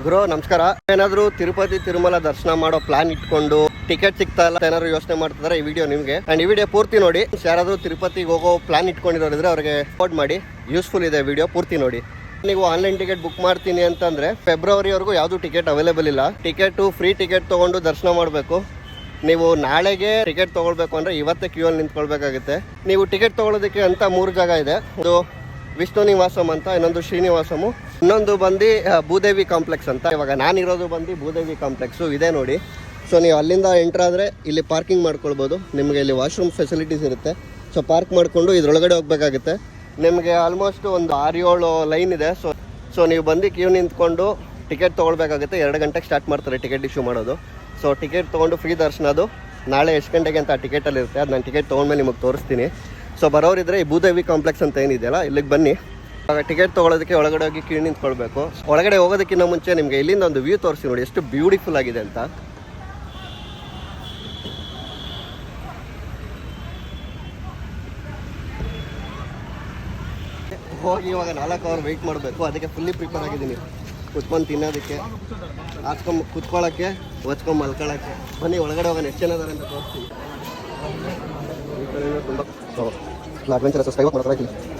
ಗುರು ನಮಸ್ಕಾರ. ಏನಾದರೂ ತಿರುಪತಿ ತಿರುಮಲ ದರ್ಶನ ಮಾಡೋ ಪ್ಲಾನ್ ಇಟ್ಕೊಂಡು ಟಿಕೆಟ್ ಸಿಗ್ತಾ ಇಲ್ಲ ಏನಾದ್ರು ಯೋಚನೆ ಮಾಡ್ತಿದ್ದಾರೆ ಈ ವಿಡಿಯೋ ನಿಮಗೆ. ಅಂಡ್ ಈ ವಿಡಿಯೋ ಪೂರ್ತಿ ನೋಡಿ. ಯಾರಾದರೂ ತಿರುಪತಿಗೆ ಹೋಗೋ ಪ್ಲಾನ್ ಇಟ್ಕೊಂಡಿರೋರಿದ್ರೆ ಅವ್ರಿಗೆ ಸಪೋರ್ಟ್ ಮಾಡಿ. ಯೂಸ್ಫುಲ್ ಇದೆ ವಿಡಿಯೋ ಪೂರ್ತಿ ನೋಡಿ. ನೀವು ಆನ್ಲೈನ್ ಟಿಕೆಟ್ ಬುಕ್ ಮಾಡ್ತೀನಿ ಅಂತಂದ್ರೆ ಫೆಬ್ರವರಿವರೆಗೂ ಯಾವುದು ಟಿಕೆಟ್ ಅವೈಲೇಬಲ್ ಇಲ್ಲ. ಟಿಕೆಟು ಫ್ರೀ ಟಿಕೆಟ್ ತೊಗೊಂಡು ದರ್ಶನ ಮಾಡಬೇಕು. ನೀವು ನಾಳೆಗೆ ಟಿಕೆಟ್ ತೊಗೊಳ್ಬೇಕು ಅಂದರೆ ಇವತ್ತೇ ಕ್ಯೂ ಅಲ್ಲಿ ನಿಂತ್ಕೊಳ್ಬೇಕಾಗುತ್ತೆ. ನೀವು ಟಿಕೆಟ್ ತೊಗೊಳೋದಕ್ಕೆ ಅಂತ 3 ಜಾಗ ಇದೆ. ಒಂದು ವಿಷ್ಣು ನಿವಾಸಂ ಅಂತ, ಇನ್ನೊಂದು ಶ್ರೀನಿವಾಸಮು, ಇನ್ನೊಂದು ಬಂದು ಭೂದೇವಿ ಕಾಂಪ್ಲೆಕ್ಸ್ ಅಂತ. ಇವಾಗ ನಾನಿರೋದು ಬಂದು ಭೂದೇವಿ ಕಾಂಪ್ಲೆಕ್ಸು ಇದೆ ನೋಡಿ. ಸೊ ನೀವು ಅಲ್ಲಿಂದ ಎಂಟ್ರ್ ಆದರೆ ಇಲ್ಲಿ ಪಾರ್ಕಿಂಗ್ ಮಾಡ್ಕೊಳ್ಬೋದು. ನಿಮಗೆ ಇಲ್ಲಿ ವಾಶ್ರೂಮ್ ಫೆಸಿಲಿಟೀಸ್ ಇರುತ್ತೆ. ಸೊ ಪಾರ್ಕ್ ಮಾಡಿಕೊಂಡು ಇದರೊಳಗಡೆ ಹೋಗಬೇಕಾಗುತ್ತೆ. ನಿಮಗೆ ಆಲ್ಮೋಸ್ಟ್ ಒಂದು 6-7 ಲೈನ್ ಇದೆ. ಸೊ ನೀವು ಬಂದು ಕ್ಯೂ ನಿಂತ್ಕೊಂಡು ಟಿಕೆಟ್ ತೊಗೊಳ್ಬೇಕಾಗುತ್ತೆ. 2 ಗಂಟೆಗೆ ಸ್ಟಾರ್ಟ್ ಮಾಡ್ತಾರೆ ಟಿಕೆಟ್ ಇಶ್ಯೂ ಮಾಡೋದು. ಸೊ ಟಿಕೆಟ್ ತೊಗೊಂಡು ಫ್ರೀ ದರ್ಶನ ಅದು ನಾಳೆ ಎಷ್ಟು ಗಂಟೆಗೆ ಅಂತ ಟಿಕೆಟಲ್ಲಿ ಇರುತ್ತೆ. ಅದು ನಾನು ಟಿಕೆಟ್ ತೊಗೊಂಡ್ಮೇಲೆ ನಿಮಗೆ ತೋರಿಸ್ತೀನಿ. ಸೊ ಬರೋರಿದ್ರೆ ಈ ಭೂದೇವಿ ಕಾಂಪ್ಲೆಕ್ಸ್ ಅಂತ ಏನಿದೆಯಲ್ಲ ಇಲ್ಲಿಗೆ ಬನ್ನಿ. ಆಗ ಟಿಕೆಟ್ ತೊಗೊಳೋದಕ್ಕೆ ಒಳಗಡೆ ಹೋಗಿ ಕ್ಯೂ ನಿಂತ್ಕೊಳ್ಬೇಕು. ಒಳಗಡೆ ಹೋಗೋದಕ್ಕಿಂತ ಮುಂಚೆ ನಿಮಗೆ ಇಲ್ಲಿಂದ ಒಂದು ವ್ಯೂ ತೋರಿಸಿ ನೋಡಿ ಎಷ್ಟು ಬ್ಯೂಟಿಫುಲ್ ಆಗಿದೆ ಅಂತ. ಹೋಗಿ ಇವಾಗ 4 ಅವರ್ ವೆಯ್ಟ್ ಮಾಡಬೇಕು. ಅದಕ್ಕೆ ಫುಲ್ಲಿ ಪ್ರಿಪೇರ್ ಆಗಿದ್ದೀನಿ. ಕುತ್ಕೊಂಡು ತಿನ್ನೋದಕ್ಕೆ, ಹಾಸ್ಕೊಂಡು ಕುತ್ಕೊಳ್ಳೋಕ್ಕೆ, ಹೊಚ್ಕೊಂಡು ಮಲ್ಕೊಳ್ಳೋಕ್ಕೆ. ಬನ್ನಿ ಒಳಗಡೆ ಹೋಗೋಣ ಎಷ್ಟು ಜನ ಇದ್ದಾರೆ ಅಂತ ತೋರಿಸ್ತೀನಿ. ಈ ಕಡೆ ತುಂಬ ಅಡ್ವೆಂಚರಸ್ ಸ್ಕೈ ವಾಕ್ ಮಾಡ್ತಾರೆ.